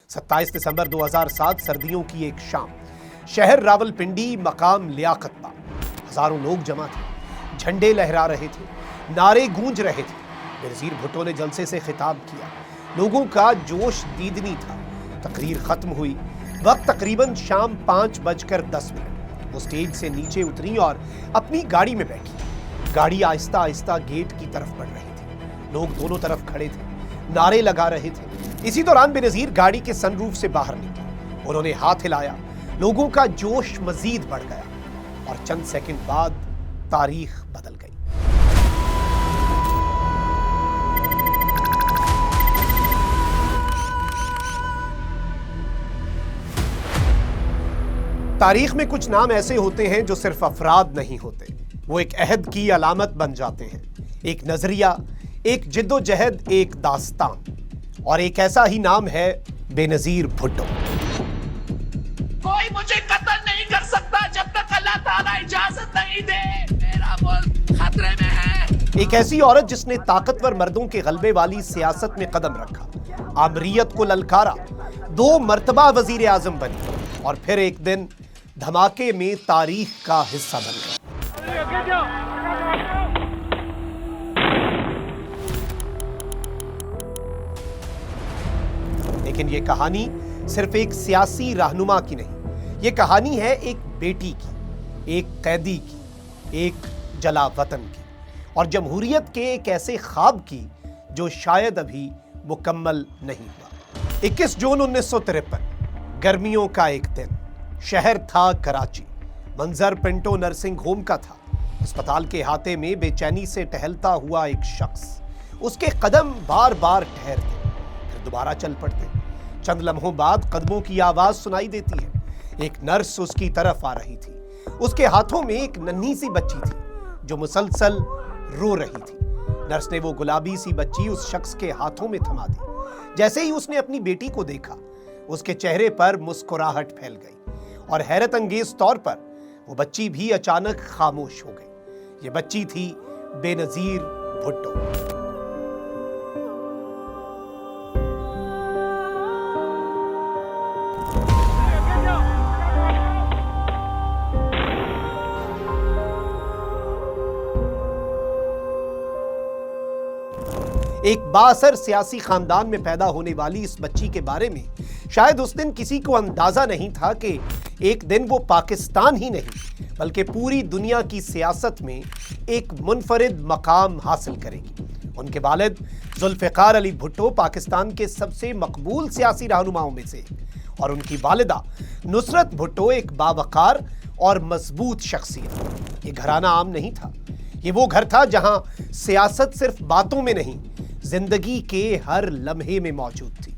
27 दिसंबर 2007 सर्दियों की एक शाम, शहर रावलपिंडी, मकाम लियाकतबाग। हजारों लोग जमा थे, झंडे लहरा रहे थे, नारे गूंज रहे थे। बेनज़ीर भुट्टो ने जलसे से खिताब किया। लोगों का जोश दीदनी था। तकरीर खत्म हुई। वक्त तकरीबन शाम 5:10। वो स्टेज से नीचे उतरी और अपनी गाड़ी में बैठी। गाड़ी आहिस्ता आहिस्ता गेट की तरफ बढ़ रही थी। लोग दोनों तरफ खड़े थे, नारे लगा रहे थे। इसी दौरान बेनज़ीर गाड़ी के सनरूफ से बाहर निकली। उन्होंने हाथ हिलाया। लोगों का जोश मजीद बढ़ गया और चंद सेकंड बाद तारीख बदल गई। तारीख में कुछ नाम ऐसे होते हैं जो सिर्फ अफराद नहीं होते, वो एक अहद की अलामत बन जाते हैं। एक नजरिया, एक जिद्दोजहद, एक दास्तान। और एक ऐसा ही नाम है बेनज़ीर भुट्टो। कोई मुझे कत्ल नहीं कर सकता जब तक अल्लाह ताला इजाजत नहीं दे। मेरा मुल्क खतरे में है। एक ऐसी औरत जिसने ताकतवर मर्दों के गलबे वाली सियासत में कदम रखा, आमरीयत को ललकारा, 2 मर्तबा वजीर आजम बनी और फिर एक दिन धमाके में तारीख का हिस्सा बन गई। लेकिन ये कहानी सिर्फ एक सियासी रहनुमा की नहीं, ये कहानी है एक बेटी की, एक कैदी की, एक जला वतन की और जमहूरियत के एक ऐसे ख्वाब की जो शायद अभी मुकम्मल नहीं हुआ। 21 जून 1953, गर्मियों का एक दिन। शहर था कराची। मंजर पिंटो नर्सिंग होम का था। अस्पताल के अहाते में बेचैनी से टहलता हुआ एक शख्स। उसके कदम बार बार ठहरते, फिर दोबारा चल पड़ते। चंद लम्हों बाद कदमों की आवाज सुनाई देती है। एक नर्स उसकी तरफ आ रही थी। उसके हाथों में एक नन्ही सी बच्ची थी जो मुसलसल रो रही थी। नर्स ने वो गुलाबी सी बच्ची उस शख्स के हाथों में थमा दी। जैसे ही उसने अपनी बेटी को देखा, उसके चेहरे पर मुस्कुराहट फैल गई और हैरत अंगेज तौर पर वो बच्ची भी अचानक खामोश हो गई। ये बच्ची थी बेनज़ीर भुट्टो। एक बाअसर सियासी खानदान में पैदा होने वाली इस बच्ची के बारे में शायद उस दिन किसी को अंदाजा नहीं था कि एक दिन वो पाकिस्तान ही नहीं बल्कि पूरी दुनिया की सियासत में एक मुनफरिद मकाम हासिल करेगी। उनके वालिद जुल्फ़िकार अली भुट्टो पाकिस्तान के सबसे मकबूल सियासी रहनुमाओं में से और उनकी वालिदा नुसरत भुट्टो एक बावकार और मजबूत शख्सियत। ये घराना आम नहीं था। ये वो घर था जहां सियासत सिर्फ बातों में नहीं, जिंदगी के हर लम्हे में मौजूद थी।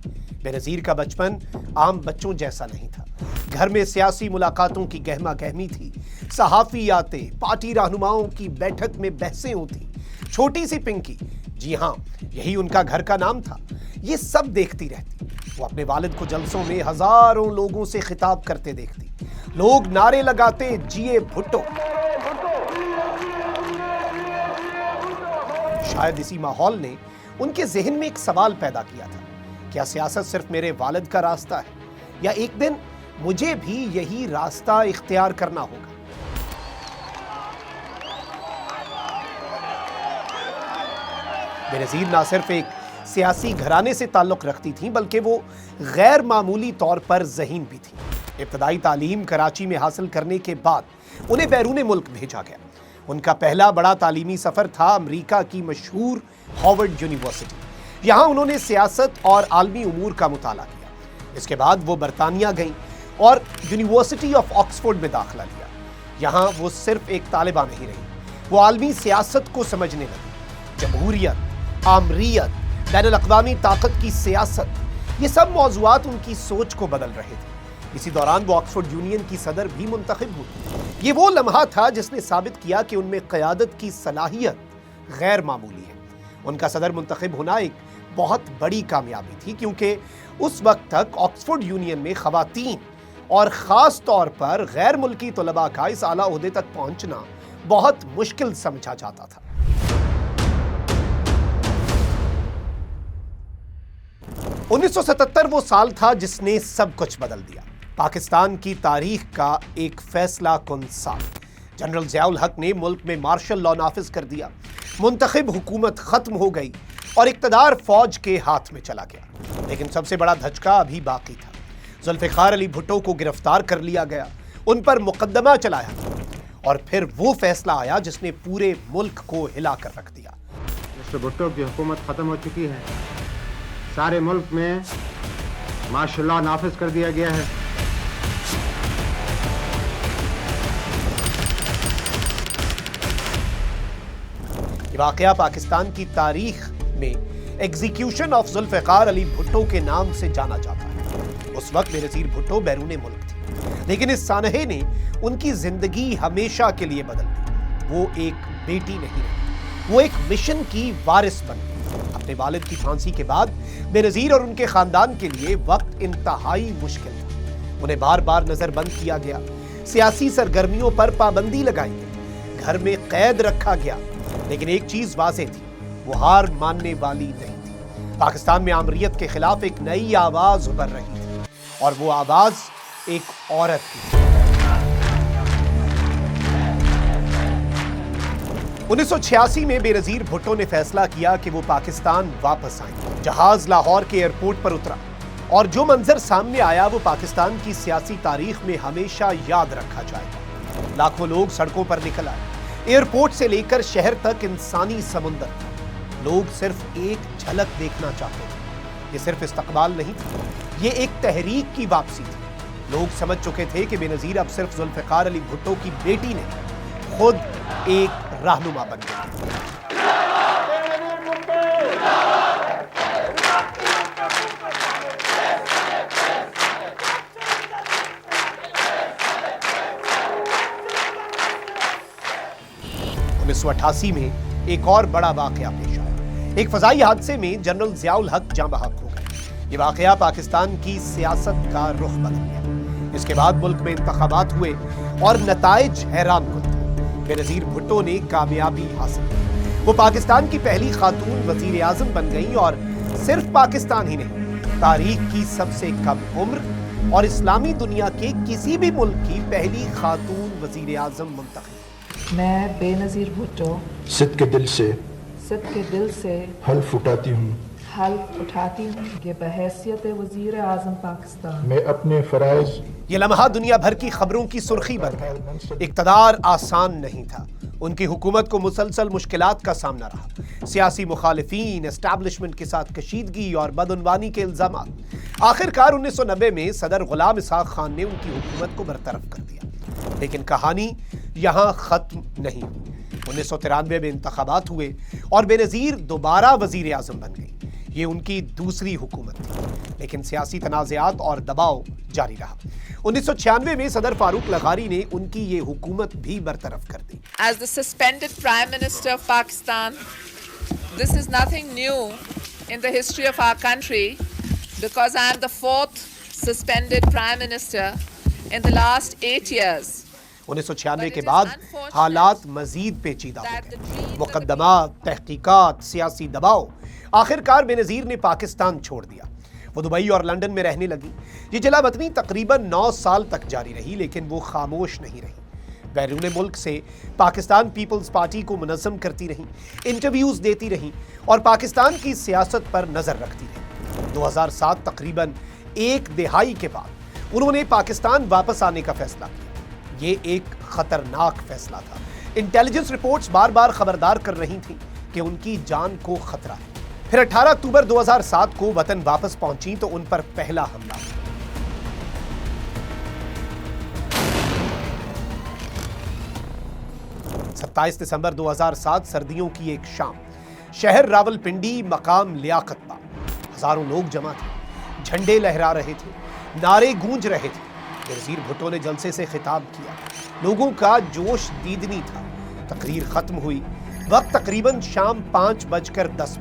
बेनज़ीर का बचपन आम बच्चों जैसा नहीं था। घर में सियासी मुलाकातों की गहमा गहमी थी। सहाफ़ी आते, पार्टी रहनुमाओं की बैठक में बहसें होती। छोटी सी पिंकी, जी हाँ, यही उनका घर का नाम था, ये सब देखती रहती। वो अपने वालिद को जलसों में हजारों लोगों से खिताब करते देखती। लोग नारे लगाते, जिए भुट्टो। शायद इसी माहौल ने उनके ज़हन में एक सवाल पैदा किया था, क्या सियासत सिर्फ मेरे वालिद का रास्ता है या एक दिन मुझे भी यही रास्ता इख्तियार करना होगा। बेनज़ीर ना सिर्फ एक सियासी घराने से ताल्लुक़ रखती थी बल्कि वो गैर मामूली तौर पर ज़हीन भी थी। इब्तदाई तालीम कराची में हासिल करने के बाद उन्हें बैरून मुल्क भेजा गया। उनका पहला बड़ा तालीमी सफ़र था अमेरिका की मशहूर हार्वर्ड यूनिवर्सिटी। यहाँ उन्होंने सियासत और आलमी उमूर का मुताला किया। इसके बाद वो बरतानिया गईं और यूनिवर्सिटी ऑफ ऑक्सफोर्ड में दाखिला लिया। यहाँ वो सिर्फ एक तालिबा नहीं रही, वो आलमी सियासत को समझने लगी। जमहूरियत, आमरीयत, बैनुल अक़वामी ताकत की सियासत, ये सब मौज़ूआत उनकी सोच को बदल रहे थे। इसी दौरान वो ऑक्सफोर्ड यूनियन की सदर भी मुंतखब हुई। ये वो लम्हा था जिसने साबित किया कि उनमें क़यादत की सलाहियत गैर मामूली है। उनका सदर मुंतखब होना एक बहुत बड़ी कामयाबी थी क्योंकि उस वक्त तक ऑक्सफोर्ड यूनियन में ख़वातीन और ख़ास तौर पर गैर मुल्की तलबा का इस आला ओहदे तक पहुंचना बहुत मुश्किल समझा जाता था। 1977 वो साल था जिसने सब कुछ बदल दिया। पाकिस्तान की तारीख का एक फैसला कुन साल। जनरल ज़ियाउल हक ने मुल्क में मार्शल लॉ नाफिज कर दिया, मुंतखब हुकूमत खत्म हो गई और इक़्तिदार फौज के हाथ में चला गया। लेकिन सबसे बड़ा धचका अभी बाकी था। जुल्फ़िकार अली भुट्टो को गिरफ्तार कर लिया गया, उन पर मुकदमा चलाया और फिर वो फैसला आया जिसने पूरे मुल्क को हिला कर रख दिया। मिस्टर भुट्टो की हुकूमत खत्म हो चुकी है, सारे मुल्क में मार्शल लॉ नाफिज कर दिया गया है। ये वाकया पाकिस्तान की तारीख में एग्जीक्यूशन ऑफ जुल्फ़िकार अली भुट्टो के नाम से जाना जाता है। उस वक्त बेनज़ीर भुट्टो बैरूने मुल्क थी, लेकिन इस सानहे ने उनकी जिंदगी हमेशा के लिए बदल दी। वो एक बेटी नहीं रही, वो एक मिशन की वारिस बन गई। अपने वालिद की फांसी के बाद बेनज़ीर और उनके खानदान के लिए वक्त इंतहाई मुश्किल था। उन्हें बार बार नजरबंद किया गया, सियासी सरगर्मियों पर पाबंदी लगाई गई, घर में कैद रखा गया। लेकिन एक चीज वाज़ेह थी, वो हार मानने वाली नहीं थी। पाकिस्तान में आमरीयत के खिलाफ एक नई आवाज उभर रही थी और वो आवाज एक औरत की। 1986 में बेनज़ीर भुट्टो ने फैसला किया कि वो पाकिस्तान वापस आए। जहाज लाहौर के एयरपोर्ट पर उतरा और जो मंजर सामने आया वो पाकिस्तान की सियासी तारीख में हमेशा याद रखा जाएगा। लाखों लोग सड़कों पर निकल आए। एयरपोर्ट से लेकर शहर तक इंसानी समुंदर था। लोग सिर्फ एक झलक देखना चाहते थे। ये सिर्फ इस्तकबाल नहीं था, ये एक तहरीक की वापसी थी। लोग समझ चुके थे कि बेनज़ीर अब सिर्फ जुल्फ़िकार अली भुट्टो की बेटी नहीं, खुद एक रहनुमा बन गई। 1988 में एक और बड़ा वाकया पेश आया। एक फजाई हादसे में जनरल ज़ियाउल हक जाँ बहक हो गए। ये वाकया पाकिस्तान की सियासत का रुख बदल गया। इसके बाद मुल्क में इंतखाबात हुए और नताइज हैरानकुन थे। बेनज़ीर भुट्टो ने कामयाबी हासिल की। वो पाकिस्तान की पहली खातून वज़ीर आज़म बन गई और सिर्फ पाकिस्तान ही नहीं, तारीख की सबसे कम उम्र और इस्लामी दुनिया के किसी भी मुल्क की पहली खातून वज़ीर आज़म मुंतखब। मैं बेनज़ीर भुट्टो सिद्ध के दिल से हल्फ उठाती हूँ कि बहैसियत वज़ीर आज़म पाकिस्तान मैं अपने फराइज। ये लम्हा दुनिया भर की खबरों की सुर्खी बन गया। इक़्तिदार आसान नहीं था, उनकी हुकूमत को मुसलसल मुश्किलात का सामना रहा। सियासी मुखालिफीन, एस्टैब्लिशमेंट के साथ कशीदगी और बदउनवानी के इल्ज़ामात। आखिरकार 1990 में सदर गुलाम इसहाक़ खान ने उनकी हुकूमत को बरतरफ कर दिया। लेकिन कहानी यहाँ ख़त्म नहीं हुई। 1993 में इंतखाबात हुए और बेनज़ीर दोबारा वज़ीर आज़म बन गई। ये उनकी दूसरी हुकूमत थी, लेकिन सियासी तनाज़ात और दबाव जारी रहा। 1996 में सदर फारूक लगारी ने उनकी ये हुकूमत भी बरतरफ कर दी। As the suspended Prime Minister of Pakistan, this is nothing new in the history of our country because I am the fourth suspended Prime Minister in the last 8 years. 1996 के बाद हालात मजीद पेचीदा हो गए। मुकदमात, तहकीकात, सियासी दबाव। आखिरकार बेनज़ीर ने पाकिस्तान छोड़ दिया। वो दुबई और लंदन में रहने लगी। ये जलावतनी तकरीबन 9 साल तक जारी रही, लेकिन वो खामोश नहीं रही। बैरून मुल्क से पाकिस्तान पीपल्स पार्टी को मुनज़्ज़म करती रहीं, इंटरव्यूज देती रहीं और पाकिस्तान की सियासत पर नजर रखती रहीं। 2007 तकरीबन एक दिहाई के बाद उन्होंने पाकिस्तान वापस आने का फैसला किया। ये एक खतरनाक फैसला था। इंटेलिजेंस रिपोर्ट्स बार बार खबरदार कर रही थीं कि उनकी जान को खतरा है। फिर 18 अक्टूबर 2007 को वतन वापस पहुंची तो उन पर पहला हमला हुआ। दिसंबर 2007 सर्दियों की एक शाम, शहर रावलपिंडी, मकाम लियाकत बाग। हजारों लोग जमा थे, झंडे लहरा रहे थे, नारे गूंज रहे थे। बेनज़ीर भुट्टो ने जलसे से खिताब किया। लोगों का जोश दीदनी था। तकरीर खत्म हुई। वक्त तकरीबन शाम 5:10।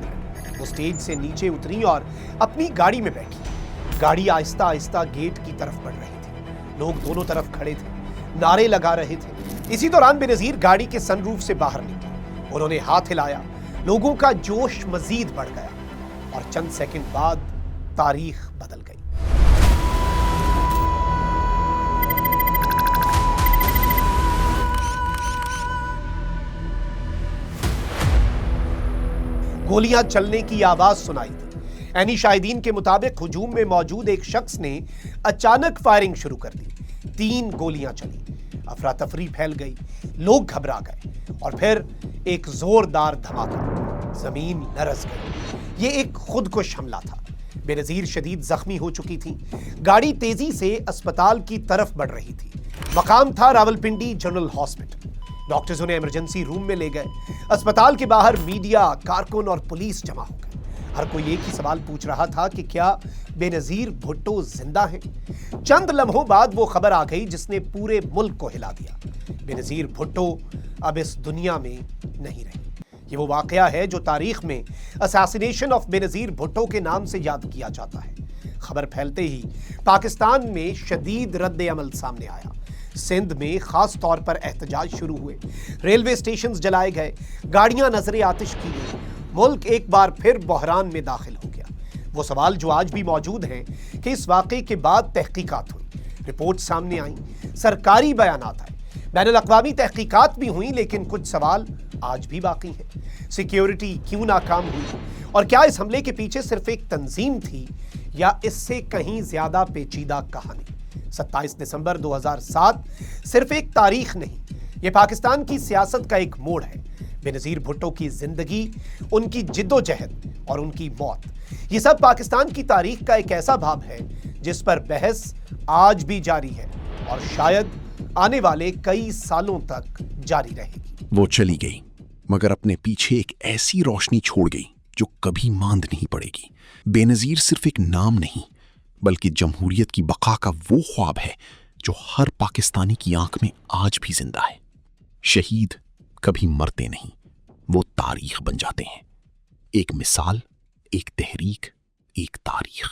वो स्टेज से नीचे उतरी और अपनी गाड़ी में बैठी। गाड़ी आहिस्ता आहिस्ता गेट की तरफ बढ़ रही थी। लोग दोनों तरफ खड़े थे, नारे लगा रहे थे। इसी दौरान बेनज़ीर गाड़ी के सनरूफ से बाहर निकले। उन्होंने हाथ हिलाया। लोगों का जोश मजीद बढ़ गया और चंद सेकंड बाद तारीख बदल गई। गोलियां चलने की आवाज सुनाई थी। एनी शाहिदीन के मुताबिक हुजूम में मौजूद एक शख्स ने अचानक फायरिंग शुरू कर दी। 3 गोलियां चली, अफरा तफरी फैल गई, लोग घबरा गए और फिर एक जोरदार धमाका, जमीन लरज गई। ये एक खुदकुश हमला था। बेनजीर शदीद जख्मी हो चुकी थी। गाड़ी तेजी से अस्पताल की तरफ बढ़ रही थी। मकाम था रावलपिंडी जनरल हॉस्पिटल। डॉक्टर्स उन्हें इमरजेंसी रूम में ले गए। अस्पताल के बाहर मीडिया, कारकुन और पुलिस जमा हो गए। हर कोई एक ही सवाल पूछ रहा था कि क्या बेनजीर भुट्टो जिंदा हैं? चंद लम्हों बाद वो खबर आ गई जिसने पूरे मुल्क को हिला दिया। बेनजीर भुट्टो अब इस दुनिया में नहीं रही। ये वो वाकया है जो तारीख में असैसिनेशन ऑफ बेनजीर भुट्टो के नाम से याद किया जाता है। खबर फैलते ही पाकिस्तान में शदीद रद्द अमल सामने आया। सिंध में खास तौर पर एहतजाज शुरू हुए, रेलवे स्टेशंस जलाए गए, गाड़ियां नजरे आतिश की गई। मुल्क एक बार फिर बहरान में दाखिल हो गया। वो सवाल जो आज भी मौजूद हैं कि इस वाकये के बाद तहकीकात हुई, रिपोर्ट सामने आई, सरकारी बयानात आए, बैनुल अक़वामी तहकीकात भी हुई, लेकिन कुछ सवाल आज भी बाकी हैं। सिक्योरिटी क्यों नाकाम हुई और क्या इस हमले के पीछे सिर्फ एक तंजीम थी या इससे कहीं ज्यादा पेचीदा कहानी? 27 दिसंबर 2007 सिर्फ एक तारीख नहीं, ये पाकिस्तान की सियासत का एक मोड़ है। बेनजीर भुट्टो की जिंदगी, उनकी जिद्दोजहद और उनकी मौत, ये सब पाकिस्तान की तारीख का एक ऐसा भाग है जिस पर बहस आज भी जारी है और शायद आने वाले कई सालों तक जारी रहेगी। वो चली गई, मगर अपने पीछे एक ऐसी रोशनी छोड़ गई जो कभी मांद नहीं पड़ेगी। बेनजीर सिर्फ एक नाम नहीं, बल्कि जमहूरियत की बका का वो ख्वाब है जो हर पाकिस्तानी की आंख में आज भी जिंदा है। शहीद कभी मरते नहीं, वो तारीख बन जाते हैं। एक मिसाल, एक तहरीक, एक तारीख।